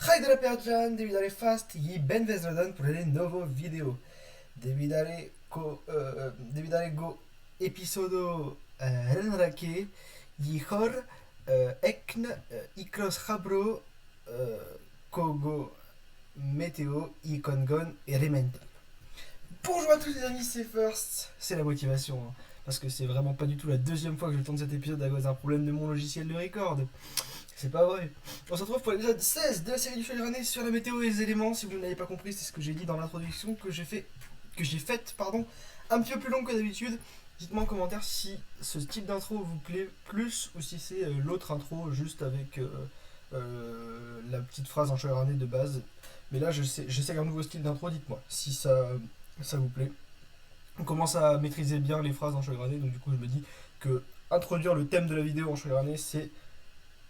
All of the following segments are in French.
Hi della Pioggian, devi dare fast gli ben vezradan per le nuovo video. Devi dare go episodio renrake gli hor ekn ikros habro kogo météo ikongon et remental. Bonjour à tous les amis, c'est First. C'est la motivation, hein, parce que c'est vraiment pas du tout la deuxième fois que je tourne cet épisode à cause d'un problème de mon logiciel de record. C'est pas vrai. On se retrouve pour l'épisode 16 de la série du Feuilleranné sur la météo et les éléments. Si vous ne l'avez pas compris, c'est ce que j'ai dit dans l'introduction que j'ai faite, un petit peu plus longue que d'habitude. Dites-moi en commentaire si ce type d'intro vous plaît plus ou si c'est l'autre intro juste avec la petite phrase en Feuilleranné de base. Mais là, j'essaie un nouveau style d'intro. Dites-moi si ça vous plaît. On commence à maîtriser bien les phrases en Feuilleranné, donc du coup, je me dis que introduire le thème de la vidéo en Feuilleranné, c'est,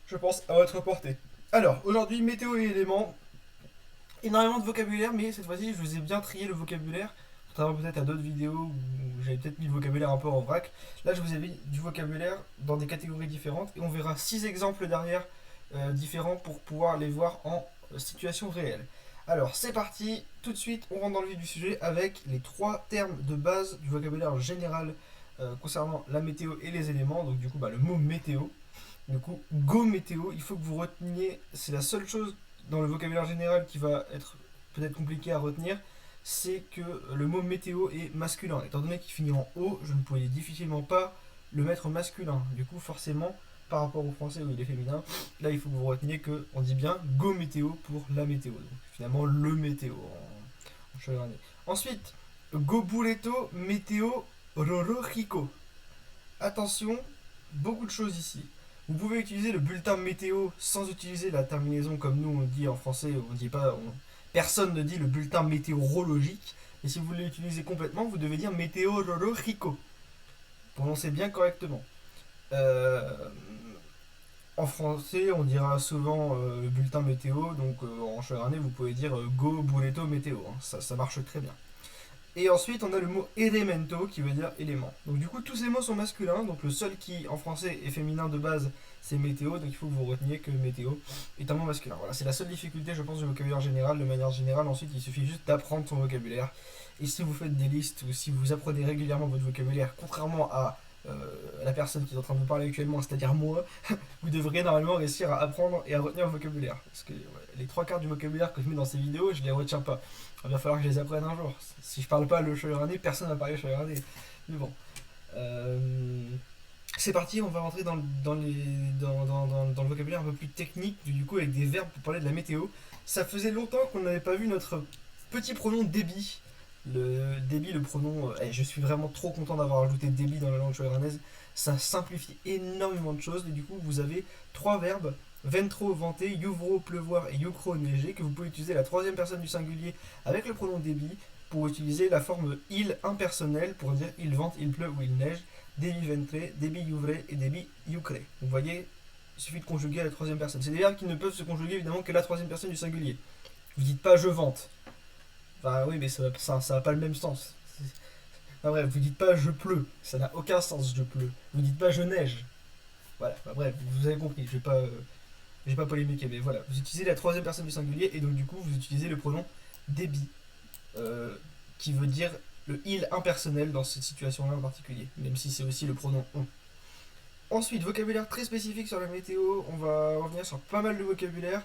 je pense, à votre portée. Alors, aujourd'hui, météo et éléments. Énormément de vocabulaire, mais cette fois-ci, je vous ai bien trié le vocabulaire. Contrairement peut-être à d'autres vidéos où j'avais peut-être mis le vocabulaire un peu en vrac. Là, je vous ai mis du vocabulaire dans des catégories différentes. Et on verra 6 exemples derrière différents pour pouvoir les voir en situation réelle. Alors, c'est parti. Tout de suite, on rentre dans le vif du sujet avec les 3 termes de base du vocabulaire général concernant la météo et les éléments. Donc, du coup, le mot météo. Du coup, go météo, il faut que vous reteniez, c'est la seule chose dans le vocabulaire général qui va être peut-être compliqué à retenir, c'est que le mot météo est masculin. Étant donné qu'il finit en O, je ne pouvais difficilement pas le mettre masculin. Du coup, forcément, par rapport au français où il est féminin, là il faut que vous reteniez qu'on dit bien go météo pour la météo. Donc finalement, le météo en chevronnais. Ensuite, go bouletto météo rorojiko. Attention, beaucoup de choses ici. Vous pouvez utiliser le bulletin météo sans utiliser la terminaison comme nous on dit en français. On dit pas, personne ne dit le bulletin météorologique. Et si vous voulez l'utiliser complètement, vous devez dire météorologico. Prononcez bien correctement. En français, on dira souvent le bulletin météo. Donc en chevronnais, vous pouvez dire go buleto météo. Hein. Ça marche très bien. Et ensuite, on a le mot elemento qui veut dire élément. Donc du coup, tous ces mots sont masculins. Donc le seul qui, en français, est féminin de base, c'est météo. Donc il faut que vous reteniez que météo est un mot masculin. Voilà, c'est la seule difficulté, je pense, du vocabulaire général. De manière générale, ensuite, il suffit juste d'apprendre son vocabulaire. Et si vous faites des listes ou si vous apprenez régulièrement votre vocabulaire, contrairement à la personne qui est en train de vous parler actuellement, c'est-à-dire moi, vous devriez normalement réussir à apprendre et à retenir le vocabulaire. Parce que les 3 quarts du vocabulaire que je mets dans ces vidéos, je les retiens pas. Il va falloir que je les apprenne un jour. Si je parle pas le Shoyurane, personne va parler Shoyurane. Mais bon. C'est parti, on va rentrer dans le vocabulaire un peu plus technique, du coup avec des verbes pour parler de la météo. Ça faisait longtemps qu'on n'avait pas vu notre petit pronom débit. Le débit, le pronom, je suis vraiment trop content d'avoir ajouté débit dans la langue shoyuranaise. Ça simplifie énormément de choses. Et du coup, vous avez 3 verbes: ventro, venter, yuvro, pleuvoir et yukro, neiger, que vous pouvez utiliser la 3e personne du singulier avec le pronom débit pour utiliser la forme il impersonnel pour dire il vente, il pleut ou il neige, débit ventre, débit yuvre et débit yukre. Vous voyez, il suffit de conjuguer à la 3e personne. C'est des verbes qui ne peuvent se conjuguer évidemment que la 3e personne du singulier. Vous dites pas je vente. Enfin oui, mais ça n'a pas le même sens. Enfin, bref, vous dites pas je pleut, ça n'a aucun sens je pleut. Vous dites pas je neige. Voilà, bref, vous avez compris, je vais pas polémiquer, mais voilà, vous utilisez la 3e personne du singulier et donc du coup vous utilisez le pronom débit, qui veut dire le il impersonnel dans cette situation-là en particulier, même si c'est aussi le pronom on. Ensuite, vocabulaire très spécifique sur la météo, on va revenir sur pas mal de vocabulaire.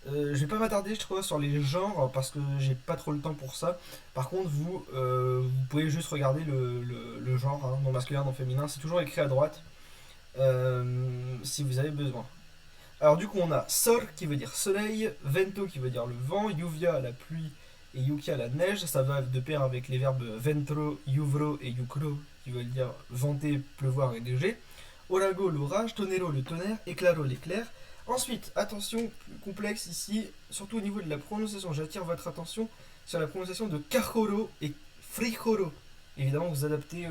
Je vais pas m'attarder, je trouve, sur les genres parce que j'ai pas trop le temps pour ça. Par contre, vous pouvez juste regarder le genre, hein, non masculin, non féminin, c'est toujours écrit à droite si vous avez besoin. Alors, du coup, on a sol qui veut dire soleil, vento qui veut dire le vent, lluvia la pluie et yukia la neige. Ça va de pair avec les verbes ventro, yuvro et yukro qui veulent dire venter, pleuvoir et neiger. Orago l'orage, tonero le tonnerre, et claro l'éclair. Ensuite, attention, plus complexe ici, surtout au niveau de la prononciation. J'attire votre attention sur la prononciation de cajoro et frijoro. Évidemment, vous adaptez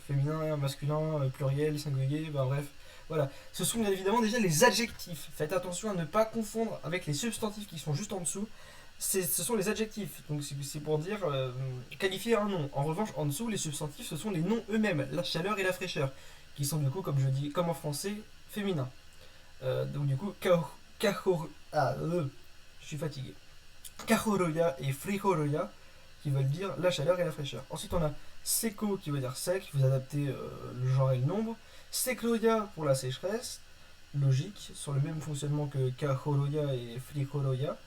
féminin, masculin, pluriel, singulier, bref. Voilà. Ce sont bien évidemment déjà les adjectifs. Faites attention à ne pas confondre avec les substantifs qui sont juste en dessous. Ce sont les adjectifs. Donc c'est pour dire qualifier un nom. En revanche, en dessous, les substantifs, ce sont les noms eux-mêmes, la chaleur et la fraîcheur, qui sont du coup, comme je dis, comme en français, féminins. Donc du coup, je suis fatigué. Kahoroya et Frihoroya, qui veulent dire la chaleur et la fraîcheur. Ensuite, on a Seko qui veut dire sec, vous adaptez le genre et le nombre. Sekroya pour la sécheresse, logique, sur le même fonctionnement que Kahoroya et Frihoroya.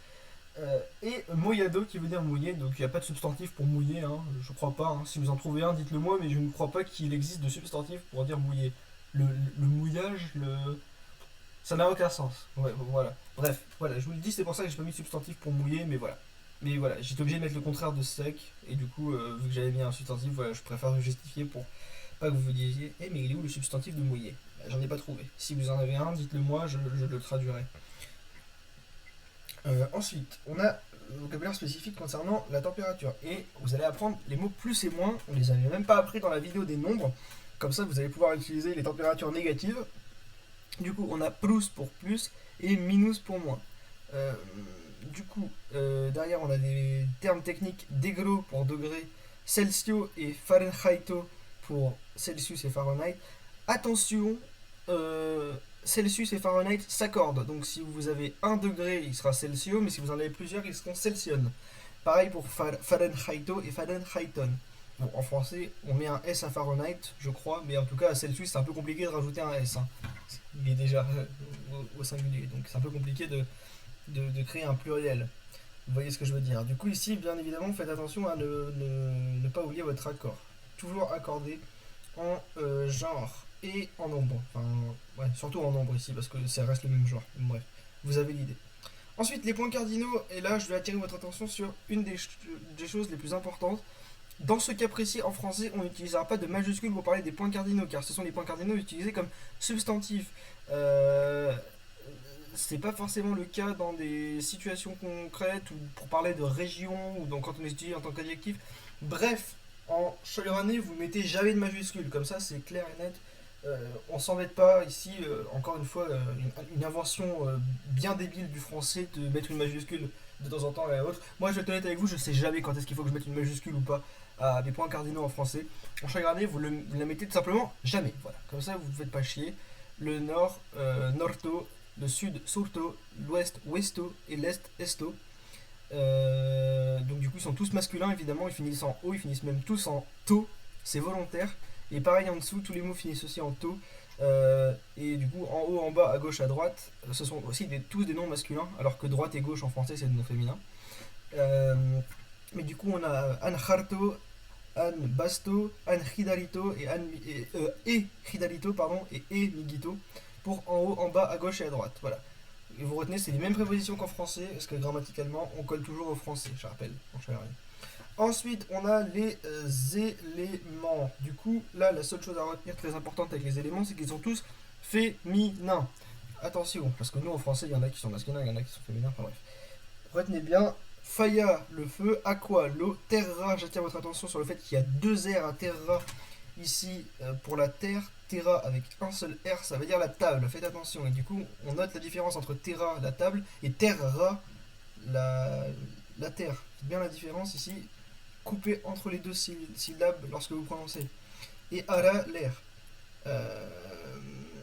Et Moyado qui veut dire mouillé, donc il n'y a pas de substantif pour mouiller, hein, je crois pas. Hein. Si vous en trouvez un, dites-le moi, mais je ne crois pas qu'il existe de substantif pour dire mouillé. Le mouillage, ça n'a aucun sens. Ouais, voilà. Bref, voilà, je vous le dis, c'est pour ça que j'ai pas mis de substantif pour mouiller, mais voilà. Mais voilà, j'étais obligé de mettre le contraire de sec, et du coup, vu que j'avais mis un substantif, voilà, je préfère le justifier pour pas que vous vous disiez, mais il est où le substantif de mouillé? J'en ai pas trouvé. Si vous en avez un, dites-le moi, je le traduirai. Ensuite, on a le vocabulaire spécifique concernant la température. Et vous allez apprendre les mots plus et moins. On les avait même pas appris dans la vidéo des nombres. Comme ça, vous allez pouvoir utiliser les températures négatives. Du coup, on a plus pour plus et minus pour moins. Derrière, on a des termes techniques degrés pour degré, Celsius et Fahrenheit pour Celsius et Fahrenheit. Attention, Celsius et Fahrenheit s'accordent. Donc si vous avez 1 degré, il sera Celsius, mais si vous en avez plusieurs, ils seront Celsius. Pareil pour Fahrenheit et Fahrenheiton. Bon, en français, on met un S à Fahrenheit, je crois, mais en tout cas à Celsius, c'est un peu compliqué de rajouter un S. Hein. Il est déjà au singulier, donc c'est un peu compliqué de créer un pluriel. Vous voyez ce que je veux dire. Du coup, ici, bien évidemment, faites attention à ne pas oublier votre accord. Toujours accordé en genre et en nombre. Enfin, ouais, surtout en nombre ici, parce que ça reste le même genre. Bref, vous avez l'idée. Ensuite, les points cardinaux, et là, je vais attirer votre attention sur une des choses les plus importantes. Dans ce cas précis, en français, on n'utilisera pas de majuscule pour parler des points cardinaux, car ce sont les points cardinaux utilisés comme substantifs. C'est pas forcément le cas dans des situations concrètes ou pour parler de région ou donc quand on les utilise en tant qu'adjectif. Bref, en Chaleur-année, vous mettez jamais de majuscule, comme ça c'est clair et net. On s'embête pas ici, encore une fois, une invention bien débile du français de mettre une majuscule de temps en temps à l'autre. Moi je vais être honnête avec vous, je sais jamais quand est-ce qu'il faut que je mette une majuscule ou pas à des points cardinaux en français. En Chaleur-année, vous la mettez tout simplement jamais. Voilà, comme ça vous ne faites pas chier. Le nord, norto, le sud, surto, l'ouest, westo et l'est, esto. Donc du coup ils sont tous masculins évidemment, ils finissent en O, ils finissent même tous en to, c'est volontaire. Et pareil en dessous, tous les mots finissent aussi en to. Et du coup en haut, en bas, à gauche, à droite, ce sont aussi tous des noms masculins, alors que droite et gauche en français c'est des noms féminins. Mais du coup on a Anjarto, An Basto, An Hidarito et Hidarito pardon et Migito pour en haut, en bas, à gauche et à droite. Voilà. Et vous retenez, c'est les mêmes prépositions qu'en français, parce que grammaticalement, on colle toujours au français, je rappelle. Ensuite, on a les éléments. Du coup, là, la seule chose à retenir très importante avec les éléments, c'est qu'ils sont tous féminins. Attention, parce que nous, en français, il y en a qui sont masculins, il y en a qui sont féminins, enfin bref. Retenez bien, Faya, le feu, Aqua, l'eau, Terra, j'attire votre attention sur le fait qu'il y a 2 R à Terra ici pour la terre. Terra avec un seul R, ça veut dire la table, faites attention. Et du coup, on note la différence entre Terra, la table, et Terra, la terre. Faites bien la différence ici, coupez entre les deux syllabes lorsque vous prononcez. Et Ara, l'air.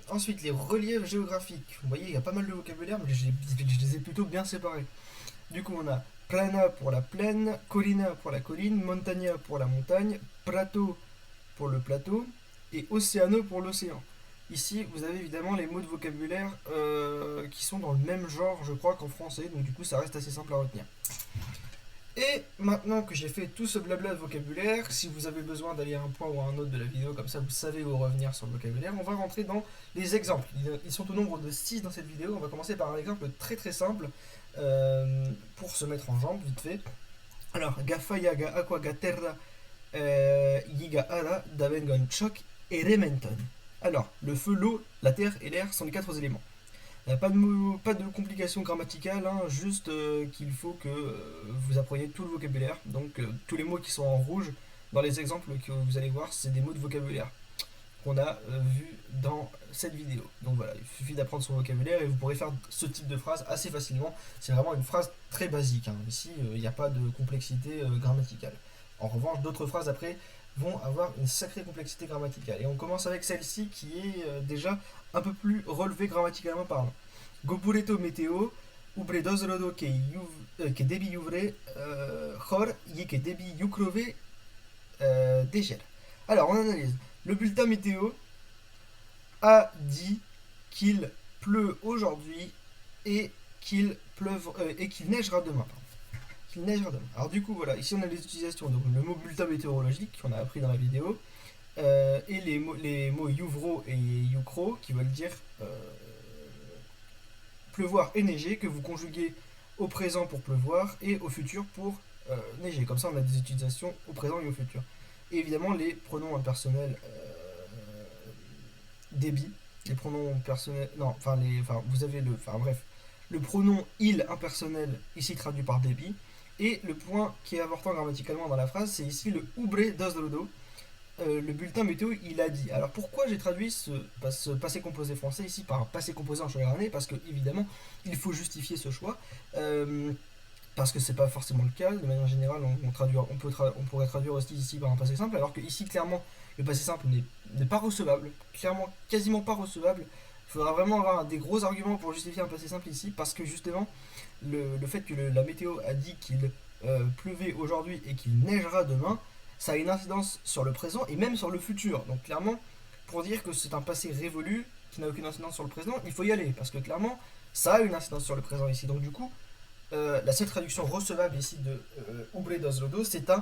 Ensuite, les reliefs géographiques. Vous voyez, il y a pas mal de vocabulaire, mais je les ai plutôt bien séparés. Du coup, on a plana pour la plaine, collina pour la colline, montagna pour la montagne, plateau pour le plateau, et océano pour l'océan. Ici, vous avez évidemment les mots de vocabulaire qui sont dans le même genre, je crois, qu'en français, donc du coup, ça reste assez simple à retenir. Et maintenant que j'ai fait tout ce blabla de vocabulaire, si vous avez besoin d'aller à un point ou à un autre de la vidéo, comme ça vous savez où revenir sur le vocabulaire, on va rentrer dans les exemples. Ils sont au nombre de 6 dans cette vidéo. On va commencer par un exemple très très simple pour se mettre en jambe vite fait. Alors, Gafaya, ga aqua, ga terra, yiga ara, davengon chok, et rementon. Alors, le feu, l'eau, la terre et l'air sont les 4 éléments. Pas de complications grammaticales, hein, juste qu'il faut que vous appreniez tout le vocabulaire. Donc tous les mots qui sont en rouge dans les exemples que vous allez voir, c'est des mots de vocabulaire qu'on a vus dans cette vidéo. Donc voilà, il suffit d'apprendre son vocabulaire et vous pourrez faire ce type de phrase assez facilement. C'est vraiment une phrase très basique. Hein. Ici, il n'y a pas de complexité grammaticale. En revanche, d'autres phrases après vont avoir une sacrée complexité grammaticale. Et on commence avec celle-ci qui est déjà un peu plus relevée grammaticalement parlant. Gopureto météo, ubre dos rodo que debi ouvre hor y que debi yukrove déger. Alors, on analyse. Le bulletin météo a dit qu'il pleut aujourd'hui et qu'il neigera demain. Qu'il neigera demain. Alors du coup, voilà, ici on a les utilisations. Donc le mot bulletin météorologique qu'on a appris dans la vidéo et les mots yuvro et yukro qui veulent dire pleuvoir et neiger, que vous conjuguez au présent pour pleuvoir et au futur pour neiger. Comme ça, on a des utilisations au présent et au futur. Et évidemment, les pronoms impersonnels débit, les pronoms personnels, non, vous avez bref, le pronom il impersonnel ici traduit par débit, et le point qui est important grammaticalement dans la phrase, c'est ici le ubre dos rodo, le bulletin météo il a dit. Alors pourquoi j'ai traduit ce passé composé français ici par un passé composé en choix-gradé? Parce que évidemment il faut justifier ce choix. Parce que c'est pas forcément le cas. De manière générale, on pourrait traduire aussi ici par un passé simple, alors que ici, clairement, le passé simple n'est pas recevable. Clairement, quasiment pas recevable. Il faudra vraiment avoir des gros arguments pour justifier un passé simple ici, parce que justement, le fait que la météo a dit qu'il pleuvait aujourd'hui et qu'il neigera demain, ça a une incidence sur le présent et même sur le futur. Donc clairement, pour dire que c'est un passé révolu qui n'a aucune incidence sur le présent, il faut y aller, parce que clairement, ça a une incidence sur le présent ici. Donc du coup, la seule traduction recevable ici de ubre dos rodo, c'est un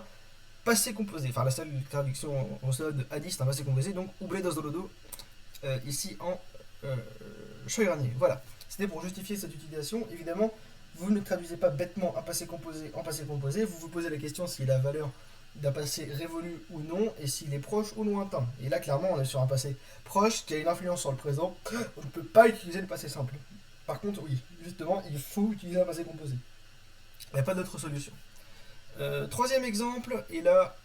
passé composé. Enfin, la seule traduction recevable de Adi, c'est un passé composé, donc ubre dos rodo, ici en choix-gradé. Voilà, c'était pour justifier cette utilisation. Évidemment, vous ne traduisez pas bêtement un passé composé en passé composé, vous vous posez la question s'il a la valeur d'un passé révolu ou non, et s'il est proche ou lointain. Et là, clairement, on est sur un passé proche qui a une influence sur le présent. On ne peut pas utiliser le passé simple. Par contre, oui, justement, il faut utiliser un passé composé. Il n'y a pas d'autre solution. Troisième exemple, et là,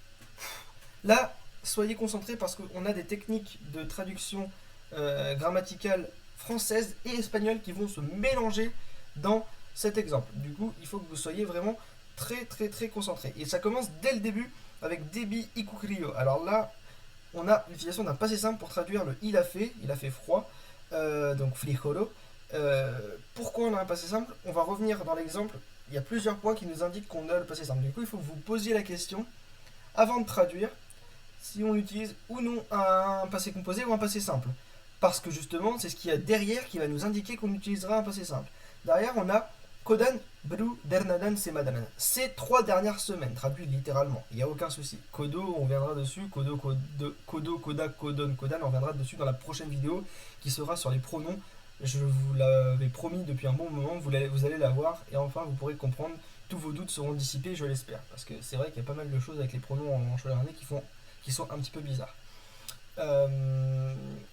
soyez concentrés parce qu'on a des techniques de traduction grammaticale française et espagnole qui vont se mélanger dans cet exemple. Du coup, il faut que vous soyez vraiment très très très concentrés. Et ça commence dès le début avec debi ikucrio. Alors là, on a l'utilisation d'un passé simple pour traduire le il a fait froid, donc frijolo. Pourquoi on a un passé simple? On va revenir dans l'exemple. Il y a plusieurs points qui nous indiquent qu'on a le passé simple. Du coup, il faut que vous posiez la question avant de traduire si on utilise ou non un passé composé ou un passé simple. Parce que justement, c'est ce qu'il y a derrière qui va nous indiquer qu'on utilisera un passé simple. Derrière, on a Kodan, Bru, Dernadan, Semadanan. Ces 3 dernières semaines, traduit littéralement. Il n'y a aucun souci. Kodo, on reviendra dessus. Kodo, Koda, Kodon, Kodan, on reviendra dessus dans la prochaine vidéo qui sera sur les pronoms. Je vous l'avais promis depuis un bon moment, vous allez la voir et enfin vous pourrez comprendre, tous vos doutes seront dissipés, je l'espère. Parce que c'est vrai qu'il y a pas mal de choses avec les pronoms en choix-gradé qui sont un petit peu bizarres.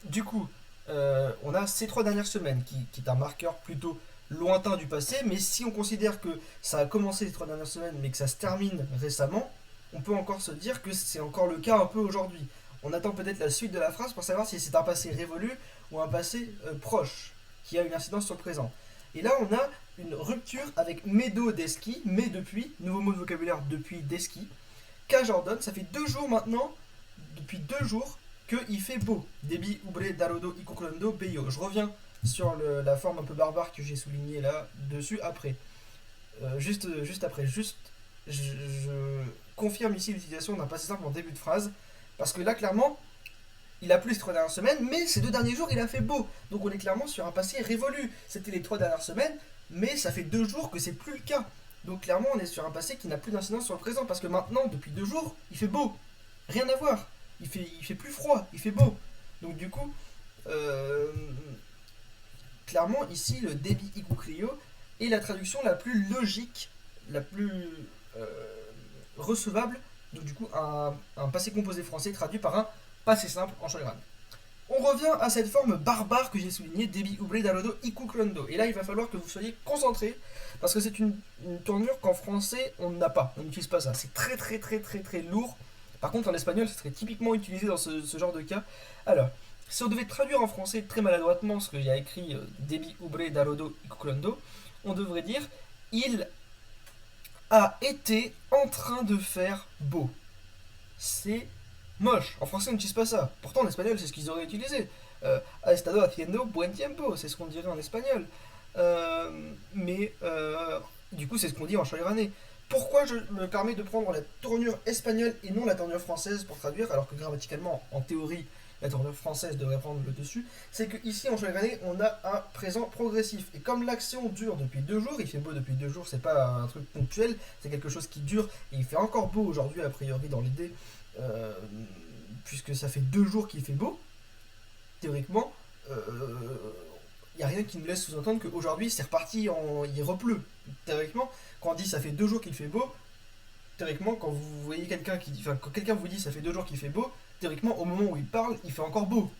Du coup, on a ces 3 dernières semaines qui est un marqueur plutôt lointain du passé, mais si on considère que ça a commencé les 3 dernières semaines mais que ça se termine récemment, on peut encore se dire que c'est encore le cas un peu aujourd'hui. On attend peut-être la suite de la phrase pour savoir si c'est un passé révolu ou un passé proche, qui a une incidence sur le présent. Et là, on a une rupture avec medo deski, mais depuis, nouveau mot de vocabulaire depuis deski, qu'à Jordan, ça fait 2 jours maintenant, depuis 2 jours, qu'il fait beau. Debi ubre darodo ikuclondo beyo. Je reviens sur la forme un peu barbare que j'ai soulignée là, dessus, après. Juste après. Je confirme ici l'utilisation d'un passé simple en début de phrase, parce que là, clairement, il a plu ces 3 dernières semaines, mais ces 2 derniers jours, il a fait beau. Donc on est clairement sur un passé révolu. C'était les 3 dernières semaines, mais ça fait 2 jours que c'est plus le cas. Donc clairement, on est sur un passé qui n'a plus d'incidence sur le présent, parce que maintenant, depuis 2 jours, il fait beau. Rien à voir. Il fait plus froid, il fait beau. Donc du coup, clairement, ici, le debi ikucrio est la traduction la plus logique, la plus recevable. Donc du coup, un passé composé français traduit par un passé simple en choix-gradé. On revient à cette forme barbare que j'ai soulignée, debi ubre darodo ikuclondo. Et là, il va falloir que vous soyez concentrés, parce que c'est une tournure qu'en français, on n'a pas. On n'utilise pas ça. C'est très très très très très lourd. Par contre, en espagnol, ce serait typiquement utilisé dans ce genre de cas. Alors, si on devait traduire en français très maladroitement ce que j'ai écrit debi ubre darodo ikuclondo, on devrait dire il a été en train de faire beau. C'est moche. En français, on n'utilise pas ça. Pourtant, en espagnol, c'est ce qu'ils auraient utilisé. Ha estado haciendo buen tiempo. C'est ce qu'on dirait en espagnol. Du coup, c'est ce qu'on dit en Cholérané. Pourquoi je me permets de prendre la tournure espagnole et non la tournure française pour traduire, alors que grammaticalement, en théorie, la tournure française devrait prendre le dessus? C'est que ici en Cholérané, on a un présent progressif. Et comme l'action dure depuis 2 jours, il fait beau depuis 2 jours, c'est pas un truc ponctuel, c'est quelque chose qui dure, et il fait encore beau aujourd'hui, a priori, dans l'idée, euh, puisque ça fait 2 jours qu'il fait beau, théoriquement, il n'y a rien qui nous laisse sous-entendre qu'aujourd'hui c'est reparti, il repleut. Théoriquement, quand on dit ça fait 2 jours qu'il fait beau, théoriquement, quand vous voyez quelqu'un qui dit, enfin, quand quelqu'un vous dit ça fait 2 jours qu'il fait beau, théoriquement, au moment où il parle, il fait encore beau.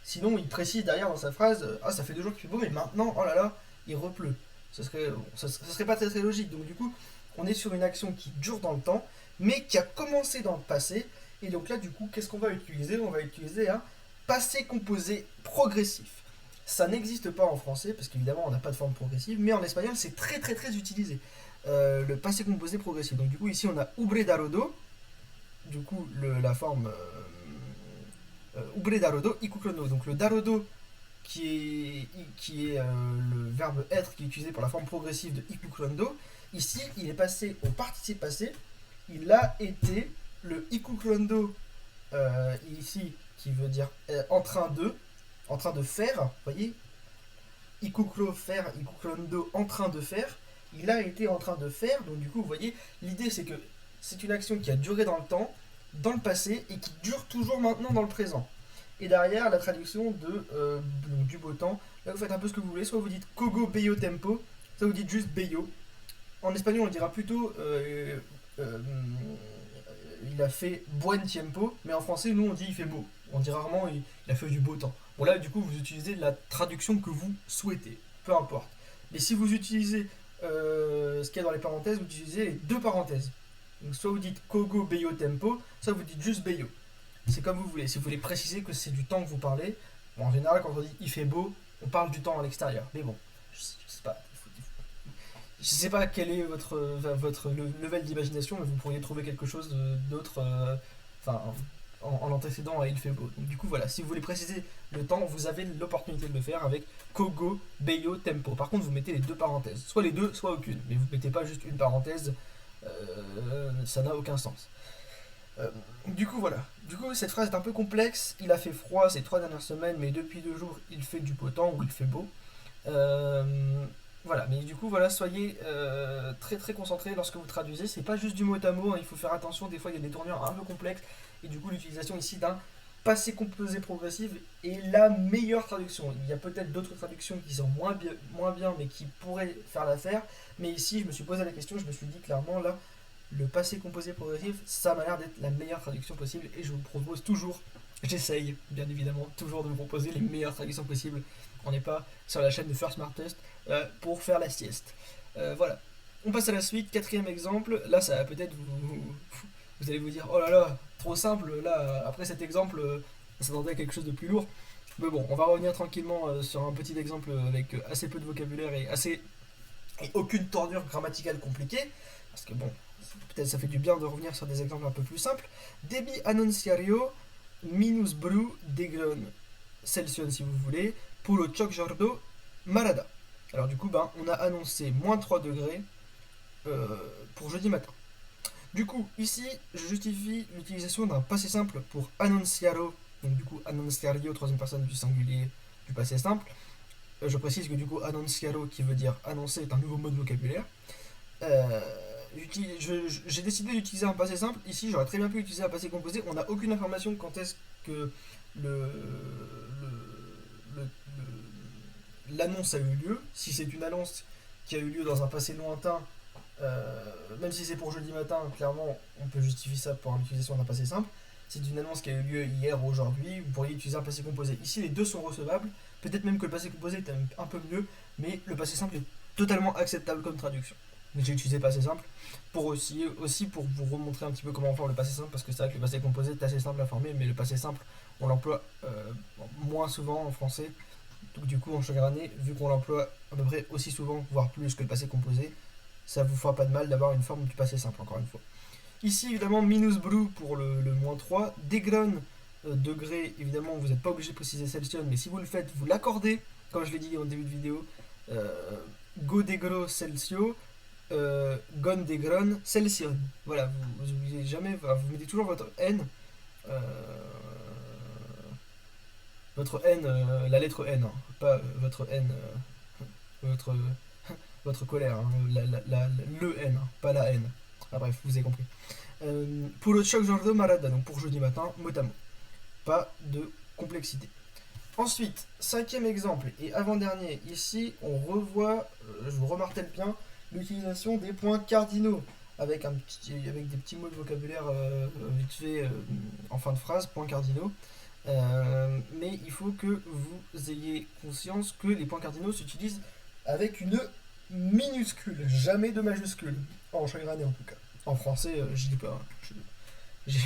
Sinon, il précise derrière dans sa phrase, ah ça fait 2 jours qu'il fait beau, mais maintenant, oh là là, il repleut. Ça serait pas très très logique. Donc du coup, on est sur une action qui dure dans le temps, mais qui a commencé dans le passé. Et donc là, du coup, qu'est-ce qu'on va utiliser? On va utiliser un passé composé progressif. Ça n'existe pas en français, parce qu'évidemment, on n'a pas de forme progressive, mais en espagnol, c'est très très très utilisé. Le passé composé progressif. Donc du coup, ici, on a ubre darodo, du coup, la forme ubre darodo, ikuclono. Donc le darodo, qui est le verbe être qui est utilisé pour la forme progressive de ikuclondo, ici, il est passé au participe passé. Il a été le ikuclondo, ici, qui veut dire en train de faire, vous voyez, ikuklo faire, ikuklondo en train de faire, il a été en train de faire, donc du coup, vous voyez, l'idée c'est que c'est une action qui a duré dans le temps, dans le passé, et qui dure toujours maintenant dans le présent. Et derrière, la traduction donc, du beau temps, là vous faites un peu ce que vous voulez, soit vous dites kogo beyo tempo, soit vous dites juste beyo. En espagnol, on dira plutôt euh, il a fait buen tiempo, mais en français, nous on dit il fait beau. On dit rarement il a fait du beau temps. Bon, là, du coup, vous utilisez la traduction que vous souhaitez, peu importe. Mais si vous utilisez ce qu'il y a dans les parenthèses, vous utilisez les 2 parenthèses. Donc, soit vous dites kogo beyo tempo, soit vous dites juste beyo. C'est comme vous voulez. Si vous voulez préciser que c'est du temps que vous parlez, bon, en général, quand on dit il fait beau, on parle du temps à l'extérieur. Mais bon, je sais pas quel est votre level d'imagination, mais vous pourriez trouver quelque chose d'autre, enfin, en l'antécédent à il fait beau. Donc, du coup, voilà, si vous voulez préciser le temps, vous avez l'opportunité de le faire avec kogo, beyo, tempo. Par contre, vous mettez les 2 parenthèses. Soit les deux, soit aucune. Mais vous mettez pas juste une parenthèse, ça n'a aucun sens. Du coup, voilà. Du coup, cette phrase est un peu complexe. Il a fait froid ces 3 dernières semaines, mais depuis 2 jours, il fait du beau temps ou il fait beau. Voilà, mais du coup, voilà, soyez très très concentrés lorsque vous traduisez. C'est pas juste du mot à mot, hein, il faut faire attention. Des fois, il y a des tournures un peu complexes. Et du coup, l'utilisation ici d'un passé composé progressif est la meilleure traduction. Il y a peut-être d'autres traductions qui sont moins bien, mais qui pourraient faire l'affaire. Mais ici, je me suis posé la question, je me suis dit clairement, là, le passé composé progressif, ça m'a l'air d'être la meilleure traduction possible. Et je vous propose toujours, j'essaye bien évidemment, toujours de vous proposer les meilleures traductions possibles. On n'est pas sur la chaîne de First Smartest pour faire la sieste. Voilà. On passe à la suite, 4e exemple. Là, ça va peut-être vous allez vous dire, oh là là, trop simple. Là, après cet exemple, on s'attendait à quelque chose de plus lourd. Mais bon, on va revenir tranquillement sur un petit exemple avec assez peu de vocabulaire et aucune tournure grammaticale compliquée. Parce que bon, peut-être ça fait du bien de revenir sur des exemples un peu plus simples. Debi annunciario minus bru degron Celsius si vous voulez, pour le Chocjordo Marada. Alors du coup, on a annoncé moins 3 degrés pour jeudi matin. Du coup, ici, je justifie l'utilisation d'un passé simple pour annunciaro, donc du coup annunciario, 3e personne du singulier du passé simple. Je précise que du coup annunciaro, qui veut dire annoncer, est un nouveau mot de vocabulaire. Euh, j'ai décidé d'utiliser un passé simple. Ici, j'aurais très bien pu utiliser un passé composé. On n'a aucune information quand est-ce que l'annonce a eu lieu. Si c'est une annonce qui a eu lieu dans un passé lointain, même si c'est pour jeudi matin, clairement, on peut justifier ça pour l'utilisation d'un passé simple. C'est une annonce qui a eu lieu hier ou aujourd'hui, vous pourriez utiliser un passé composé. Ici, les deux sont recevables. Peut-être même que le passé composé est un peu mieux, mais le passé simple est totalement acceptable comme traduction. Donc j'ai utilisé passé simple pour aussi pour vous remontrer un petit peu comment on forme le passé simple, parce que c'est vrai que le passé composé est assez simple à former, mais le passé simple, on l'emploie moins souvent en français. Donc du coup, en chaque année, vu qu'on l'emploie à peu près aussi souvent, voire plus que le passé composé, ça vous fera pas de mal d'avoir une forme du passé simple, encore une fois. Ici, évidemment, minus blue pour le moins 3. Degron, degré, évidemment, vous n'êtes pas obligé de préciser Celsius, mais si vous le faites, vous l'accordez, comme je l'ai dit au début de vidéo. Godegro Celcio, Gondegron Celsion. Voilà, vous n'oubliez jamais, enfin, vous mettez toujours votre N, euh, la lettre N, hein, pas votre N, votre, votre colère, hein, le N, hein, pas la N. Ah bref, vous avez compris. Pour le choc genre de Marada, donc pour jeudi matin, mot à mot. Pas de complexité. Ensuite, cinquième exemple et avant-dernier, ici on revoit, je vous remartèle bien, l'utilisation des points cardinaux avec, avec des petits mots de vocabulaire vite fait en fin de phrase, points cardinaux. Mais il faut que vous ayez conscience que les points cardinaux s'utilisent avec une minuscule, jamais de majuscule. En chagriné en tout cas. En français, je dis pas. Hein. J'ai-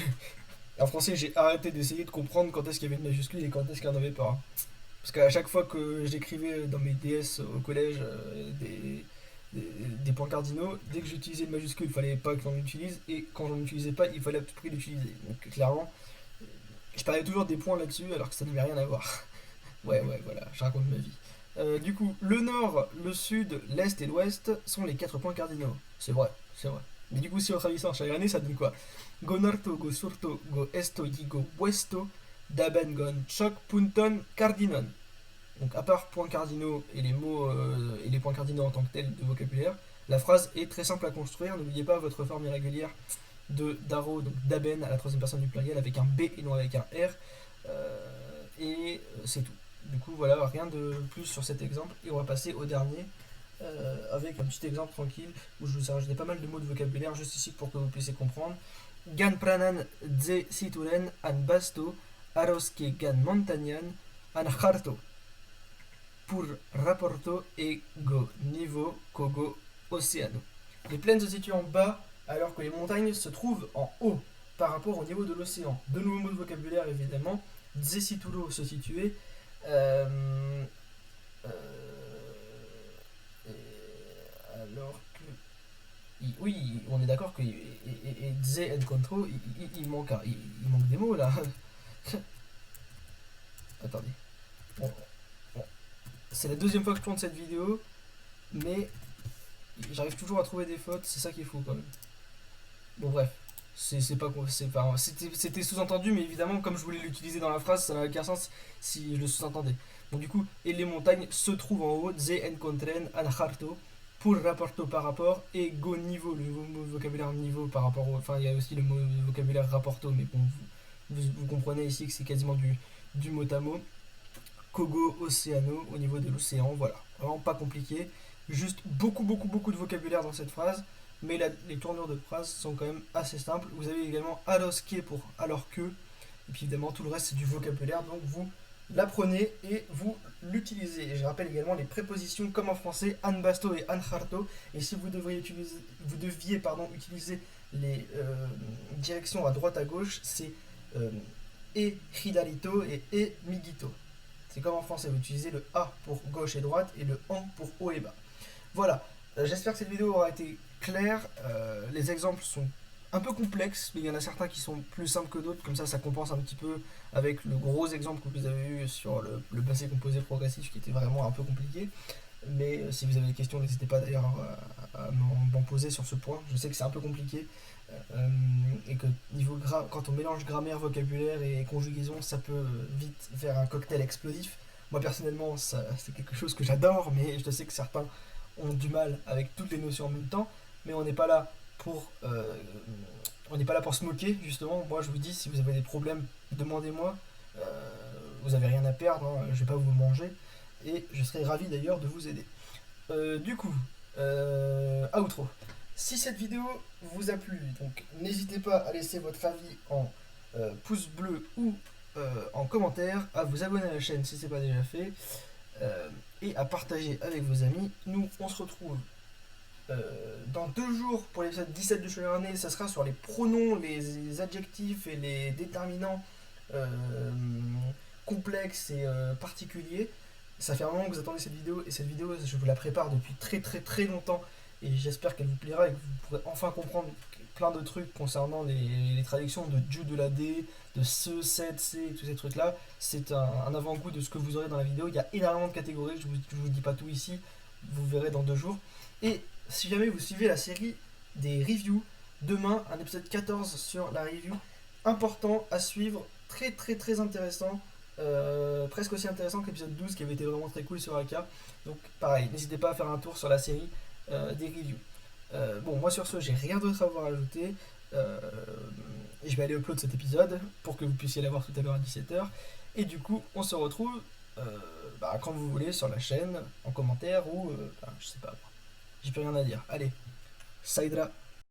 en français, j'ai arrêté d'essayer de comprendre quand est-ce qu'il y avait une majuscule et quand est-ce qu'il n'y en avait pas. Parce qu'à chaque fois que j'écrivais dans mes DS au collège des points cardinaux, dès que j'utilisais une majuscule, il fallait pas que j'en utilise, et quand j'en utilisais pas, il fallait à tout prix l'utiliser. Donc clairement, je parlais toujours des points là-dessus alors que ça n'avait rien à voir. Ouais, ouais, voilà, je raconte ma vie. Du coup, le nord, le sud, l'est et l'ouest sont les quatre points cardinaux. C'est vrai, c'est vrai. Mais du coup, si on traduit ça en chagriné, ça donne quoi? Go norto, go surto, go esto, y go westo, daben gon choc punton cardinon. Donc, à part points cardinaux et les mots et les points cardinaux en tant que tels de vocabulaire, la phrase est très simple à construire. N'oubliez pas votre forme irrégulière de daro, donc d'aben à la troisième personne du pluriel avec un B et non avec un R. Et c'est tout. Du coup, voilà, rien de plus sur cet exemple. Et on va passer au dernier avec un petit exemple tranquille où je vous ai rajouté pas mal de mots de vocabulaire juste ici pour que vous puissiez comprendre. Gan pranan dze situren an basto, aroske gan montañan an harto. Pour rapporto et go niveau kogo océano. Les plaines se situent en bas alors que les montagnes se trouvent en haut par rapport au niveau de l'océan. De nouveaux mots de vocabulaire évidemment. Dzesituro se situer. Euh, euh, alors que. Oui, on est d'accord que. Et Dze Encontro, il manque, il manque des mots là. Attendez. Bon, bon. C'est la deuxième fois que je tourne cette vidéo, mais j'arrive toujours à trouver des fautes, c'est ça qu'il faut quand même. Bon, bref. C'est pas c'était sous-entendu, mais évidemment, comme je voulais l'utiliser dans la phrase, ça n'a aucun sens si je le sous-entendais. Bon, du coup, et les montagnes se trouvent en haut, ze encontren an harto, pour rapporto par rapport, et go niveau, le mot vocabulaire niveau par rapport au. Enfin, il y a aussi le mot vocabulaire rapporto, mais bon, vous comprenez ici que c'est quasiment du mot à mot. Kogo, océano, au niveau de l'océan, voilà. Vraiment pas compliqué. Juste beaucoup, beaucoup, beaucoup de vocabulaire dans cette phrase. Mais les tournures de phrases sont quand même assez simples. Vous avez également aloske pour alors que. Et puis évidemment, tout le reste, c'est du vocabulaire. Donc vous l'apprenez et vous l'utilisez. Et je rappelle également les prépositions comme en français, anbasto et anharto. Et si vous deviez utiliser les directions à droite à gauche, c'est e hidarito et e migito. C'est comme en français, vous utilisez le A pour gauche et droite et le AN pour haut et bas. Voilà, j'espère que cette vidéo aura été claire. Les exemples sont un peu complexes, mais il y en a certains qui sont plus simples que d'autres. Comme ça compense un petit peu avec le gros exemple que vous avez eu sur le passé composé progressif qui était vraiment un peu compliqué. Mais si vous avez des questions, n'hésitez pas d'ailleurs à m'en poser sur ce point. Je sais que c'est un peu compliqué et que quand on mélange grammaire, vocabulaire et conjugaison, ça peut vite faire un cocktail explosif. Moi personnellement, c'est quelque chose que j'adore, mais je sais que certains ont du mal avec toutes les notions en même temps. Mais on n'est pas là pour se moquer justement. Moi je vous dis, si vous avez des problèmes, demandez-moi. Vous avez rien à perdre, hein, je vais pas vous manger et je serai ravi d'ailleurs de vous aider. Du coup, outro. Si cette vidéo vous a plu, donc n'hésitez pas à laisser votre avis en pouce bleu ou en commentaire, à vous abonner à la chaîne si ce n'est pas déjà fait, et à partager avec vos amis. Nous, on se retrouve dans 2 jours pour l'épisode 17 de Chelerné. Ça sera sur les pronoms, les adjectifs et les déterminants complexes et particuliers. Ça fait un moment que vous attendez cette vidéo, et cette vidéo, je vous la prépare depuis très très très longtemps, et j'espère qu'elle vous plaira et que vous pourrez enfin comprendre plein de trucs concernant les traductions de Dieu de la D, de ce, cette, C, tous ces trucs-là. C'est un avant-goût de ce que vous aurez dans la vidéo. Il y a énormément de catégories, je vous dis pas tout ici. vous verrez dans 2 jours. Et si jamais vous suivez la série des reviews, demain, un épisode 14 sur la review, important à suivre, très très très intéressant, presque aussi intéressant que l'épisode 12 qui avait été vraiment très cool sur AK. Donc pareil, n'hésitez pas à faire un tour sur la série des reviews. Bon, moi sur ce, j'ai rien d'autre à vous rajouter. Et je vais aller upload cet épisode pour que vous puissiez l'avoir tout à l'heure à 17h. Et du coup, on se retrouve quand vous voulez sur la chaîne, en commentaire ou je sais pas. J'ai plus rien à dire. Allez, Saïdra.